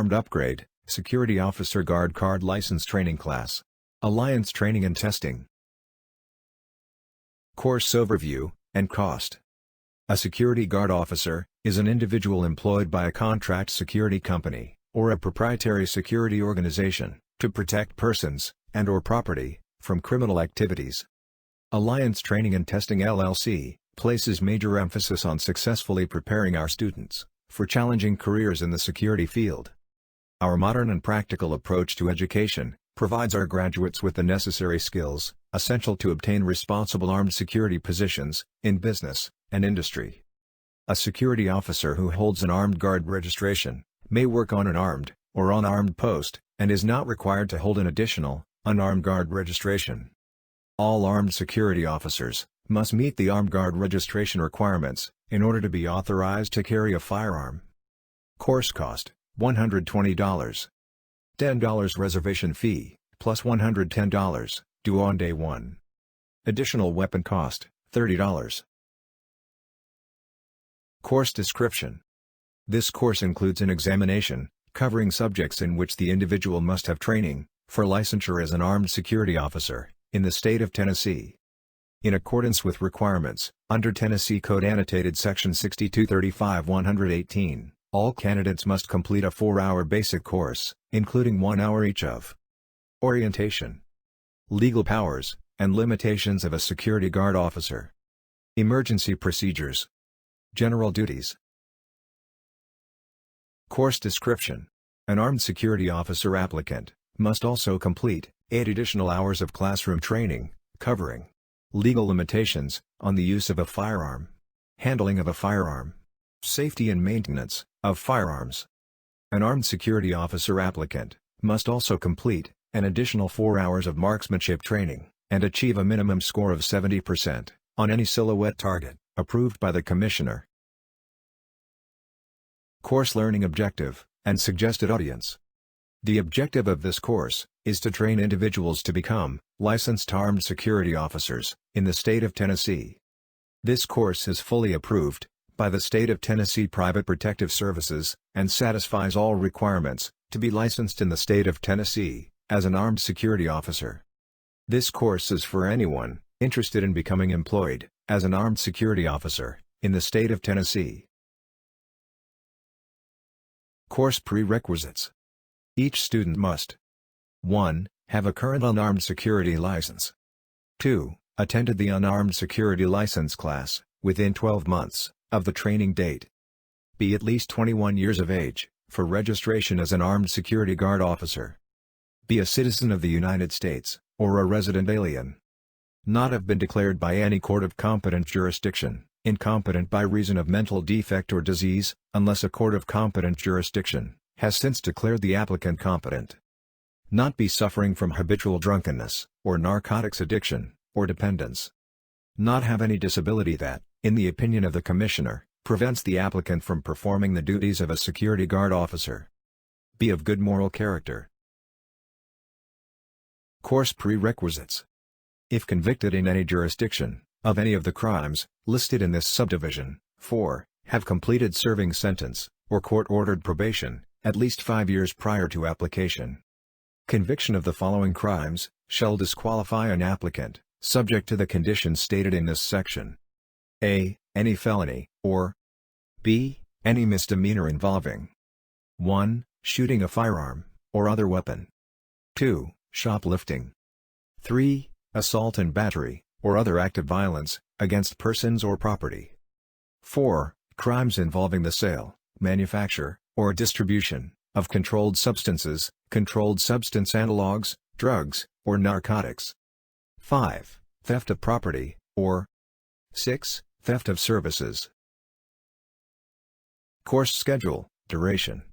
Armed Upgrade, Security Officer Guard Card License Training Class. Alliance Training and Testing. Course Overview and Cost. A security guard officer is an individual employed by a contract security company or a proprietary security organization to protect persons and/or property from criminal activities. Alliance Training and Testing LLC places major emphasis on successfully preparing our students for challenging careers in the security field. Our modern and practical approach to education provides our graduates with the necessary skills essential to obtain responsible armed security positions in business and industry. A security officer who holds an armed guard registration may work on an armed or unarmed post and is not required to hold an additional unarmed guard registration. All armed security officers must meet the armed guard registration requirements in order to be authorized to carry a firearm. Course cost: $120. $10 reservation fee, plus $110, due on day 1. Additional weapon cost, $30. Course description. This course includes an examination, covering subjects in which the individual must have training for licensure as an armed security officer in the state of Tennessee. In accordance with requirements under Tennessee Code Annotated Section 6235-118, all candidates must complete a 4-hour basic course, including 1 hour each of orientation, legal powers, and limitations of a security guard officer, emergency procedures, general duties. Course description. An armed security officer applicant must also complete 8 additional hours of classroom training, covering legal limitations on the use of a firearm, handling of a firearm, safety and maintenance of firearms. An armed security officer applicant must also complete an additional 4 hours of marksmanship training and achieve a minimum score of 70% on any silhouette target approved by the Commissioner. Course learning objective and suggested audience. The objective of this course is to train individuals to become licensed armed security officers in the state of Tennessee. This course is fully approved by the State of Tennessee Private Protective Services and satisfies all requirements to be licensed in the state of Tennessee as an armed security officer. This course is for anyone interested in becoming employed as an armed security officer in the state of Tennessee. Course prerequisites. Each student must 1. Have a current unarmed security license. 2. Attended the unarmed security license class within 12 months of the training date. Be at least 21 years of age for registration as an armed security guard officer. Be a citizen of the United States or a resident alien. Not have been declared by any court of competent jurisdiction incompetent by reason of mental defect or disease, unless a court of competent jurisdiction has since declared the applicant competent. Not be suffering from habitual drunkenness, or narcotics addiction, or dependence. Not have any disability that, in the opinion of the Commissioner, prevents the applicant from performing the duties of a security guard officer. Be of good moral character. Course prerequisites. If convicted in any jurisdiction of any of the crimes listed in this subdivision, 4. Have completed serving sentence, or court-ordered probation, at least 5 years prior to application. Conviction of the following crimes shall disqualify an applicant, subject to the conditions stated in this section. A. Any felony, or B. Any misdemeanor involving 1. Shooting a firearm, or other weapon. 2. Shoplifting. 3. Assault and battery, or other act of violence, against persons or property. 4. Crimes involving the sale, manufacture, or distribution of controlled substances, controlled substance analogs, drugs, or narcotics. 5. Theft of property, or 6. Theft of services. Course schedule, duration.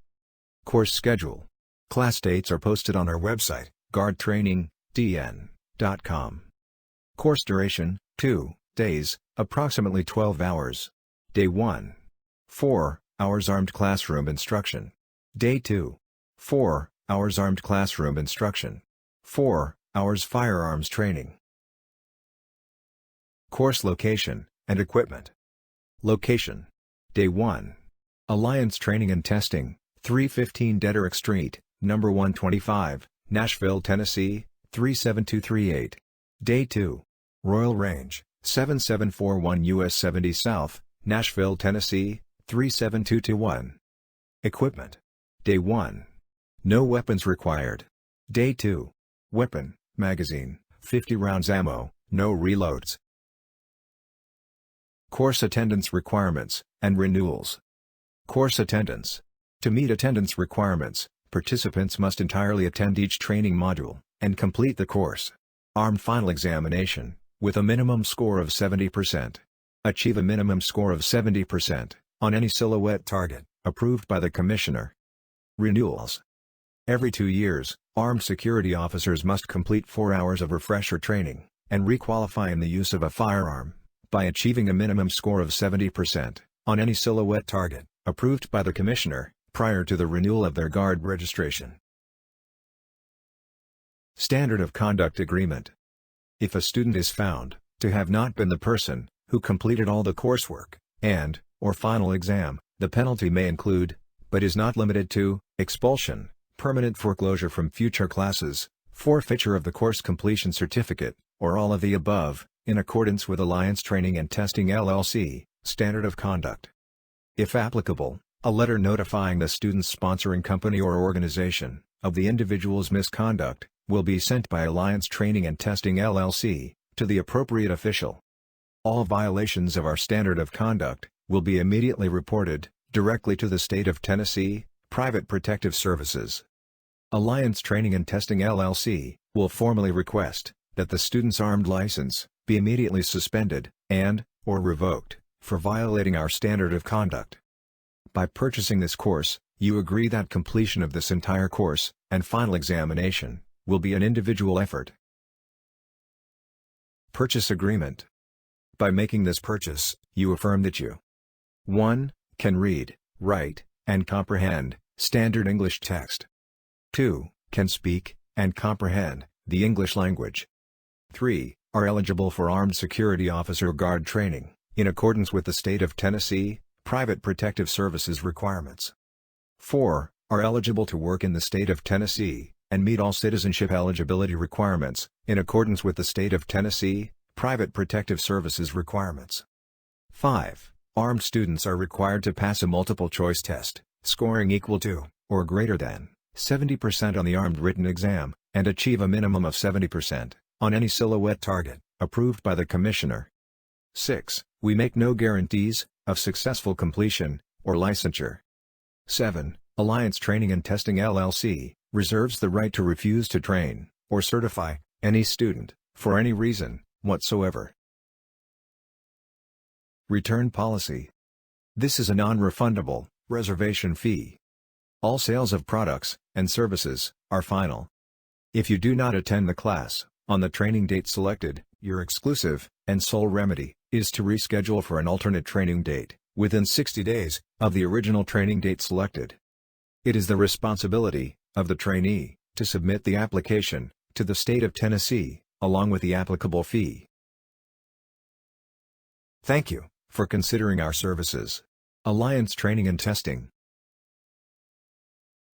Course schedule. Class dates are posted on our website, guardtrainingdn.com. Course duration, 2 days, approximately 12 hours. Day 1. 4 hours armed classroom instruction. Day 2. 4 hours armed classroom instruction. 4 hours firearms training. Course location and equipment. Location. Day 1. Alliance Training and Testing 315 Dederick Street, number 125, Nashville, Tennessee, 37238. Day 2. Royal Range, 7741 US 70 South, Nashville, Tennessee, 37221. Equipment. Day 1. No weapons required. Day 2. Weapon, magazine, 50 rounds ammo, no reloads. Course attendance requirements, and renewals. Course attendance. To meet attendance requirements, participants must entirely attend each training module, and complete the course. Armed final examination, with a minimum score of 70%. Achieve a minimum score of 70%, on any silhouette target, approved by the Commissioner. Renewals. Every 2 years, armed security officers must complete 4 hours of refresher training, and requalify in the use of a firearm, by achieving a minimum score of 70%, on any silhouette target, approved by the Commissioner, prior to the renewal of their guard registration. Standard of Conduct Agreement. If a student is found to have not been the person who completed all the coursework, or final exam, the penalty may include, but is not limited to, expulsion, permanent foreclosure from future classes, forfeiture of the course completion certificate, or all of the above, in accordance with Alliance Training and Testing LLC, Standard of Conduct. If applicable, a letter notifying the student's sponsoring company or organization of the individual's misconduct will be sent by Alliance Training and Testing LLC to the appropriate official. All violations of our Standard of Conduct will be immediately reported directly to the State of Tennessee Private Protective Services. Alliance Training and Testing LLC will formally request that the student's armed license be immediately suspended or revoked for violating our Standard of Conduct. By purchasing this course, you agree that completion of this entire course and final examination will be an individual effort. Purchase Agreement. By making this purchase, you affirm that you 1. Can read, write, and comprehend standard English text. 2. Can speak and comprehend the English language. 3. Are eligible for Armed Security Officer Guard training, in accordance with the State of Tennessee Private Protective Services requirements. 4. Are eligible to work in the State of Tennessee, and meet all citizenship eligibility requirements, in accordance with the State of Tennessee Private Protective Services requirements. 5. Armed students are required to pass a multiple-choice test, scoring equal to, or greater than, 70% on the armed written exam, and achieve a minimum of 70%, on any silhouette target, approved by the Commissioner. 6. We make no guarantees of successful completion, or licensure. 7. Alliance Training and Testing LLC reserves the right to refuse to train, or certify, any student, for any reason whatsoever. Return Policy. This is a non-refundable reservation fee. All sales of products and services are final. If you do not attend the class on the training date selected, your exclusive and sole remedy is to reschedule for an alternate training date within 60 days of the original training date selected. It is the responsibility of the trainee to submit the application to the State of Tennessee, along with the applicable fee. Thank you for considering our services. Alliance Training and Testing